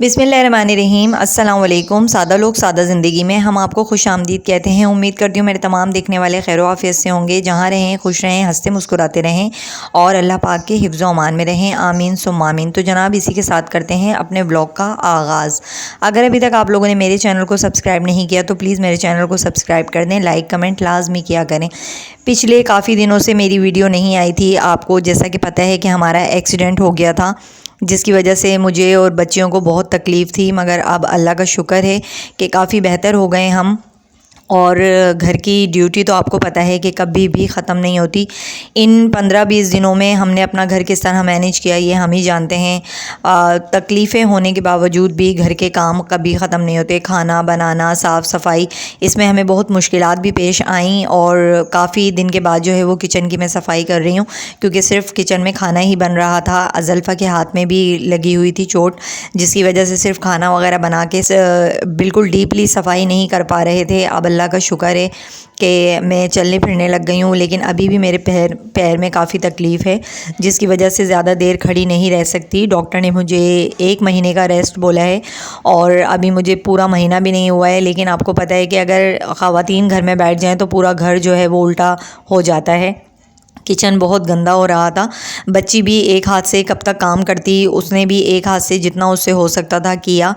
बिस्मिल्लाहिर्रहमानिर्रहीम। अस्सलाम वालेकुम। सादा लोग सादा ज़िंदगी में हम आपको खुश आमदीद कहते हैं। उम्मीद करती हूँ मेरे तमाम देखने वाले खैर आफियत से होंगे। जहाँ रहें खुश रहें, हंसते मुस्कुराते रहें और अल्लाह पाक के हिफ्ज़ अमान में रहें। आमीन सुम्मा आमीन। तो जनाब इसी के साथ करते हैं अपने ब्लॉग का आगाज़। अगर अभी तक आप लोगों ने मेरे चैनल को सब्सक्राइब नहीं किया तो प्लीज़ मेरे चैनल को सब्सक्राइब कर दें, लाइक कमेंट लाजमी किया करें। पिछले काफ़ी दिनों से मेरी वीडियो नहीं आई थी। आपको जैसा कि पता है कि हमारा एक्सीडेंट हो गया था, जिसकी वजह से मुझे और बच्चियों को बहुत तकलीफ़ थी, मगर अब अल्लाह का शुक्र है कि काफ़ी बेहतर हो गए हम। और घर की ड्यूटी तो आपको पता है कि कभी भी ख़त्म नहीं होती। इन 15-20 दिनों में हमने अपना घर किस तरह मैनेज किया ये हम ही जानते हैं। तकलीफ़ें होने के बावजूद भी घर के काम कभी ख़त्म नहीं होते। खाना बनाना, साफ़ सफाई, इसमें हमें बहुत मुश्किलात भी पेश आईं। और काफ़ी दिन के बाद जो है वो किचन की मैं सफाई कर रही हूँ, क्योंकि सिर्फ़ किचन में खाना ही बन रहा था। अज़ल्फ़ा के हाथ में भी लगी हुई थी चोट, जिसकी वजह से सिर्फ खाना वगैरह बना के बिल्कुल डीपली सफाई नहीं कर पा रहे थे। अब अल्लाह का शुक्र है कि मैं चलने फिरने लग गई हूँ, लेकिन अभी भी मेरे पैर में काफ़ी तकलीफ़ है, जिसकी वजह से ज़्यादा देर खड़ी नहीं रह सकती। डॉक्टर ने मुझे 1 महीने का रेस्ट बोला है और अभी मुझे पूरा महीना भी नहीं हुआ है। लेकिन आपको पता है कि अगर ख़वातीन घर में बैठ जाएँ तो पूरा घर जो है वो उल्टा हो जाता है। किचन बहुत गंदा हो रहा था। बच्ची भी एक हाथ से कब तक काम करती, उसने भी एक हाथ से जितना उससे हो सकता था किया।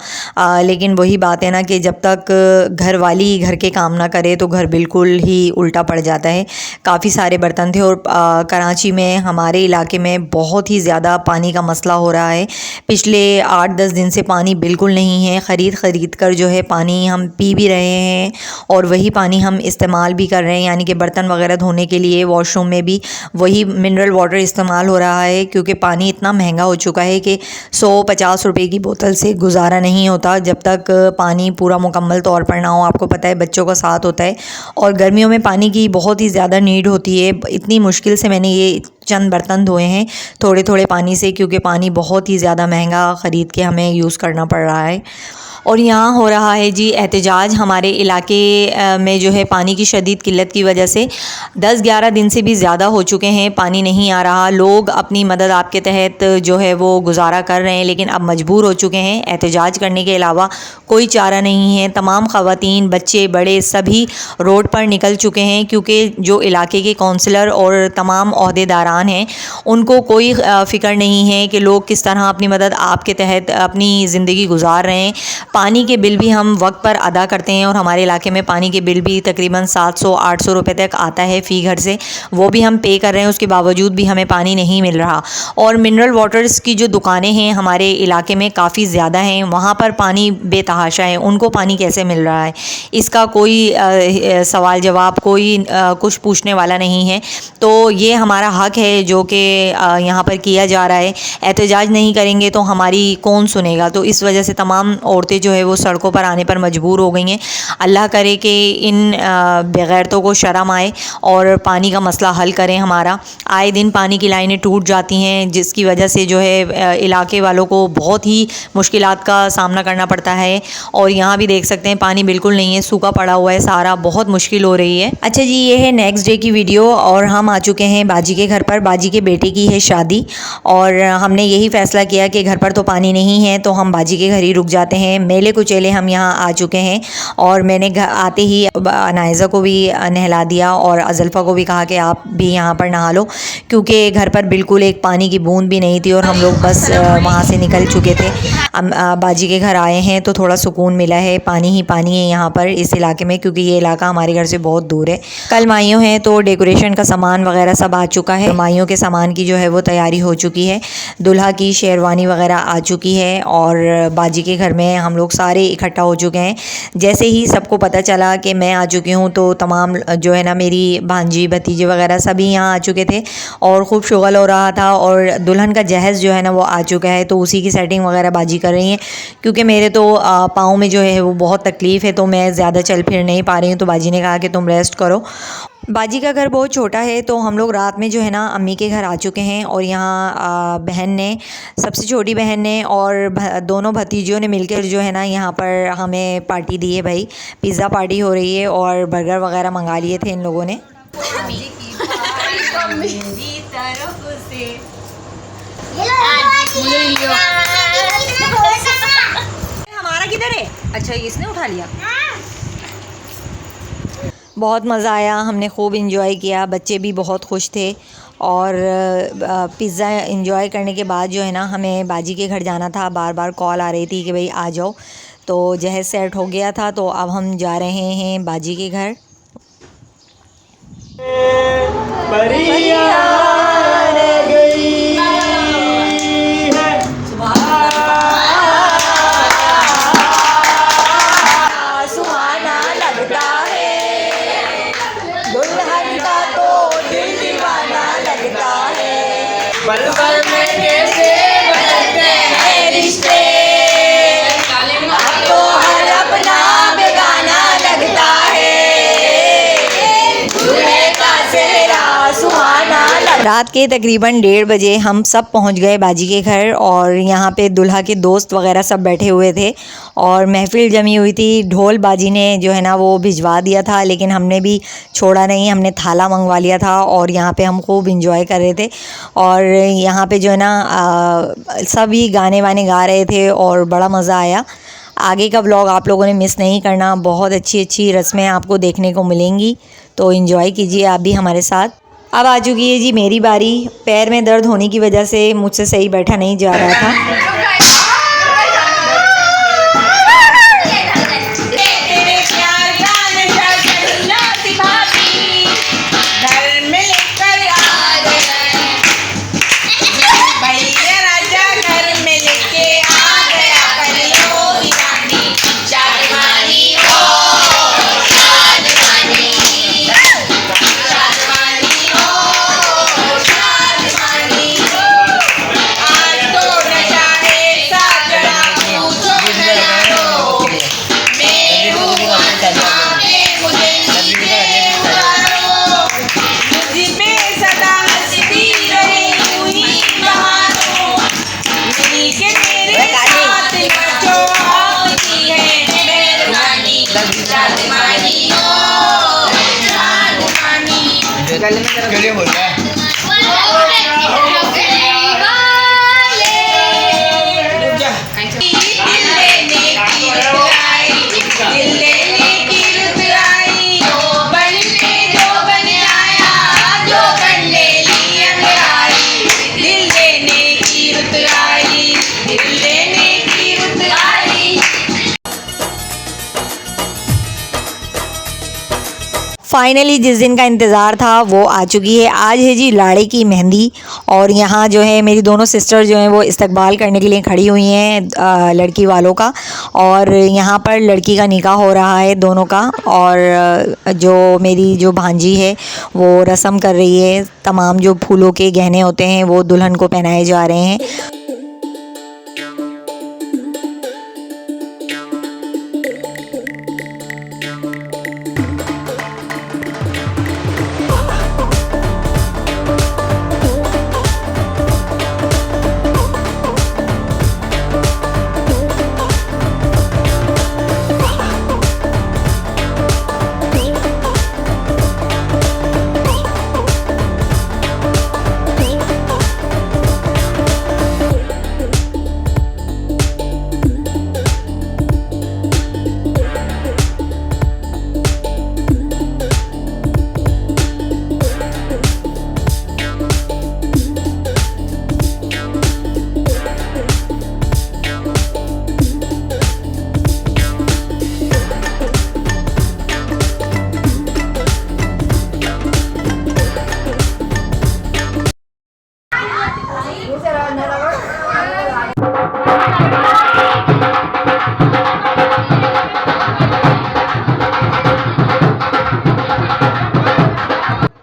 लेकिन वही बात है ना कि जब तक घर वाली घर के काम ना करे तो घर बिल्कुल ही उल्टा पड़ जाता है। काफ़ी सारे बर्तन थे और कराची में हमारे इलाके में बहुत ही ज़्यादा पानी का मसला हो रहा है। पिछले 8-10 दिन से पानी बिल्कुल नहीं है। ख़रीद कर जो है पानी हम पी भी रहे हैं और वही पानी हम इस्तेमाल भी कर रहे हैं, यानी कि बर्तन वगैरह धोने के लिए वॉशरूम में भी वही मिनरल वाटर इस्तेमाल हो रहा है। क्योंकि पानी इतना महंगा हो चुका है कि 150 रुपए की बोतल से गुजारा नहीं होता जब तक पानी पूरा मुकम्मल तौर पर ना हो। आपको पता है बच्चों का साथ होता है और गर्मियों में पानी की बहुत ही ज़्यादा नीड होती है। इतनी मुश्किल से मैंने ये चंद बर्तन धोए हैं थोड़े थोड़े पानी से, क्योंकि पानी बहुत ही ज़्यादा महंगा ख़रीद के हमें यूज़ करना पड़ रहा है। और यहाँ हो रहा है जी एहतजाज हमारे इलाके में जो है पानी की शदीद किल्लत की वजह से 10-11 दिन से भी ज़्यादा हो चुके हैं, पानी नहीं आ रहा। लोग अपनी मदद आपके तहत जो है वो गुजारा कर रहे हैं, लेकिन अब मजबूर हो चुके हैं। एहतजाज करने के अलावा कोई चारा नहीं है। तमाम ख़वातीन, बच्चे, बड़े सभी रोड पर निकल चुके हैं, क्योंकि जो इलाके के काउंसलर और तमाम ओहदेदारान हैं उनको कोई फ़िक्र नहीं है कि लोग किस तरह अपनी मदद आपके तहत अपनी ज़िंदगी गुजार रहे हैं। पानी के बिल भी हम वक्त पर अदा करते हैं और हमारे इलाके में पानी के बिल भी तकरीबन 700-800 रुपये तक आता है फ़ी घर से, वो भी हम पे कर रहे हैं। उसके बावजूद भी हमें पानी नहीं मिल रहा। और मिनरल वाटर्स की जो दुकानें हैं हमारे इलाके में काफ़ी ज़्यादा हैं, वहाँ पर पानी बेतहाशा है। उनको पानी कैसे मिल रहा है इसका कोई सवाल जवाब, कोई कुछ पूछने वाला नहीं है। तो ये हमारा हक़ है जो कि यहाँ पर किया जा रहा है। एहतजाज नहीं करेंगे तो हमारी कौन सुनेगा। तो इस वजह से तमाम औरतें जो है वो सड़कों पर आने पर मजबूर हो गई हैं। अल्लाह करे कि इन बेगैरतों को शर्म आए और पानी का मसला हल करें हमारा। आए दिन पानी की लाइनें टूट जाती हैं, जिसकी वजह से जो है इलाके वालों को बहुत ही मुश्किलात का सामना करना पड़ता है। और यहाँ भी देख सकते हैं पानी बिल्कुल नहीं है, सूखा पड़ा हुआ है सारा, बहुत मुश्किल हो रही है। अच्छा जी, ये है नेक्स्ट डे की वीडियो और हम आ चुके हैं बाजी के घर पर। बाजी के बेटे की है शादी और हमने यही फ़ैसला किया कि घर पर तो पानी नहीं है तो हम बाजी के घर ही रुक जाते हैं। मेले कुचेले हम यहाँ आ चुके हैं और मैंने आते ही नाइज़ा को भी नहला दिया और अज़ल्फ़ा को भी कहा कि आप भी यहाँ पर नहा लो, क्योंकि घर पर बिल्कुल एक पानी की बूंद भी नहीं थी और हम लोग बस वहाँ से निकल चुके थे। बाजी के घर आए हैं तो थोड़ा सुकून मिला है। पानी ही पानी है यहाँ पर इस इलाके में, क्योंकि ये इलाका हमारे घर से बहुत दूर है। कल माइयों हैं तो डेकोरेशन का सामान वगैरह सब आ चुका है। माइयों के सामान की जो है वो तैयारी हो चुकी है। दुल्हा की शेरवानी वगैरह आ चुकी है और बाजी के घर में हम लोग सारे इकट्ठा हो चुके हैं। जैसे ही सबको पता चला कि मैं आ चुकी हूँ तो तमाम जो है ना मेरी भांजी भतीजे वगैरह सभी यहाँ आ चुके थे और खूब शुगल हो रहा था। और दुल्हन का जहेज़ जो है ना वो आ चुका है, तो उसी की सेटिंग वगैरह बाजी कर रही हैं। क्योंकि मेरे तो पाँव में जो है वो बहुत तकलीफ़ है, तो मैं ज़्यादा चल फिर नहीं पा रही हूँ। तो बाजी ने कहा कि तुम रेस्ट करो। बाजी का घर बहुत छोटा है तो हम लोग रात में जो है ना अम्मी के घर आ चुके हैं और यहाँ बहन ने, सबसे छोटी बहन ने और दोनों भतीजियों ने मिलकर जो है ना यहाँ पर हमें पार्टी दी है। भाई पिज़्ज़ा पार्टी हो रही है और बर्गर वगैरह मंगा लिए थे इन लोगों ने। अच्छा, इसने उठा लिया। बहुत मज़ा आया, हमने खूब इंजॉय किया, बच्चे भी बहुत खुश थे। और पिज़्ज़ा इंजॉय करने के बाद जो है ना, हमें बाजी के घर जाना था। बार बार कॉल आ रही थी कि भाई आ जाओ, तो जहेज़ सेट हो गया था, तो अब हम जा रहे हैं बाजी के घर। सुहाना लगता है, दुल्हन का तो दिल दीवाना लगता है। पल पल में कैसे बदलते हैं रिश्ते, अब तो हर अपना बेगाना लगता है। दूल्हे का चेहरा सुहाना। रात के तकरीबन 1:30 बजे हम सब पहुंच गए बाजी के घर, और यहाँ पे दुल्हा के दोस्त वगैरह सब बैठे हुए थे और महफिल जमी हुई थी। ढोल बाजी ने जो है ना वो भिजवा दिया था, लेकिन हमने भी छोड़ा नहीं, हमने थाला मंगवा लिया था और यहाँ पे हम खूब इंजॉय कर रहे थे। और यहाँ पे जो है ना सभी गाने वाने गा रहे थे और बड़ा मज़ा आया। आगे का व्लॉग आप लोगों ने मिस नहीं करना, बहुत अच्छी अच्छी रस्में आपको देखने को मिलेंगी, तो इंजॉय कीजिए आप भी हमारे साथ। अब आ चुकी है जी मेरी बारी। पैर में दर्द होने की वजह से मुझसे सही बैठा नहीं जा रहा था। गले बोल रहा है। फाइनली जिस दिन का इंतज़ार था वो आ चुकी है। आज है जी लाड़े की मेहंदी, और यहाँ जो है मेरी दोनों सिस्टर जो हैं वो इस्तकबाल करने के लिए खड़ी हुई हैं लड़की वालों का। और यहाँ पर लड़की का निकाह हो रहा है दोनों का, और जो मेरी जो भांजी है वो रस्म कर रही है। तमाम जो फूलों के गहने होते हैं वो दुल्हन को पहनाए जा रहे हैं।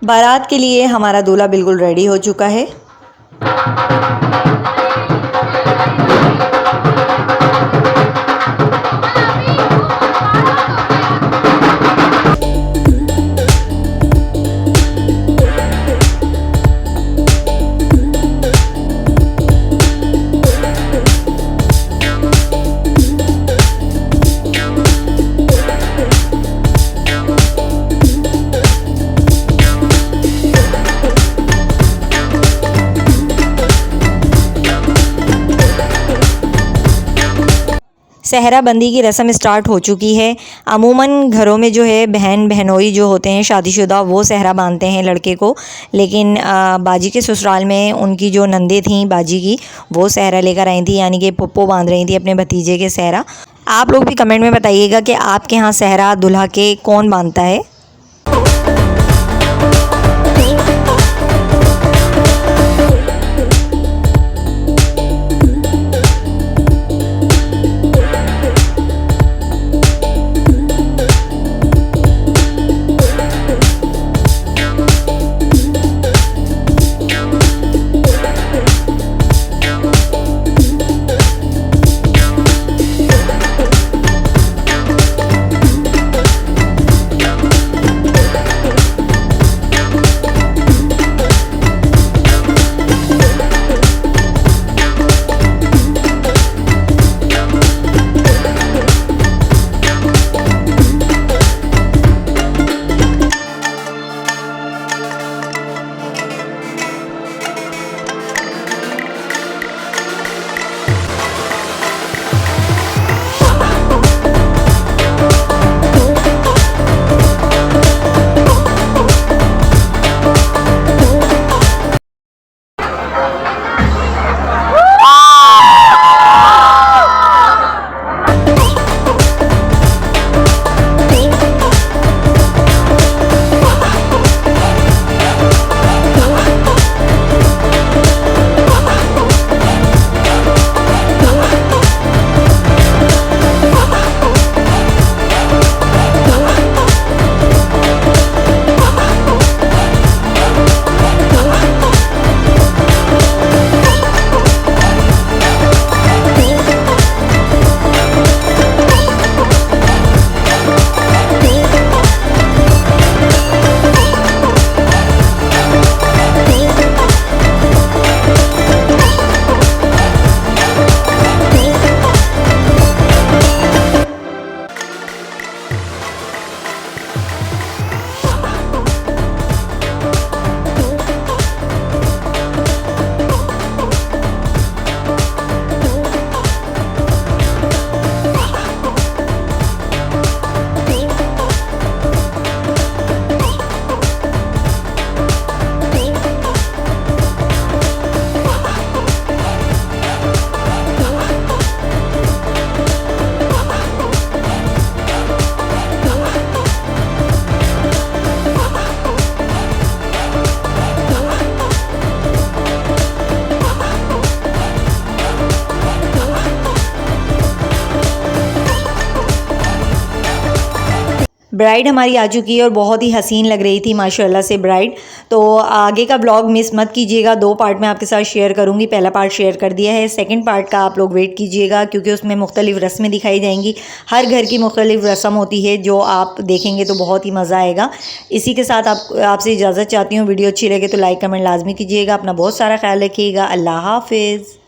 बारात के लिए हमारा दूल्हा बिल्कुल रेडी हो चुका है। सहरा बंदी की रस्म स्टार्ट हो चुकी है। अमूमन घरों में जो है बहन बहनोई जो होते हैं शादीशुदा वो सहरा बांधते हैं लड़के को, लेकिन बाजी के ससुराल में उनकी जो नंदे थीं बाजी की वो सहरा लेकर आई थी, यानी कि पप्पो बांध रही थी अपने भतीजे के सहरा। आप लोग भी कमेंट में बताइएगा कि आपके यहाँ सहरा दुल्हा के कौन बांधता है। ब्राइड हमारी आ चुकी है और बहुत ही हसीन लग रही थी माशाल्लाह से ब्राइड। तो आगे का ब्लॉग मिस मत कीजिएगा, 2 पार्ट में आपके साथ शेयर करूंगी। पहला पार्ट शेयर कर दिया है, सेकंड पार्ट का आप लोग वेट कीजिएगा क्योंकि उसमें मुख्तलिफ रस्में दिखाई जाएंगी। हर घर की मुख्तलिफ रस्म होती है जो आप देखेंगे तो बहुत ही मज़ा आएगा। इसी के साथ आपसे इजाज़त चाहती हूँ। वीडियो अच्छी लगे तो लाइक कमेंट लाजमी कीजिएगा। अपना बहुत सारा ख्याल रखिएगा। अल्लाह हाफिज़।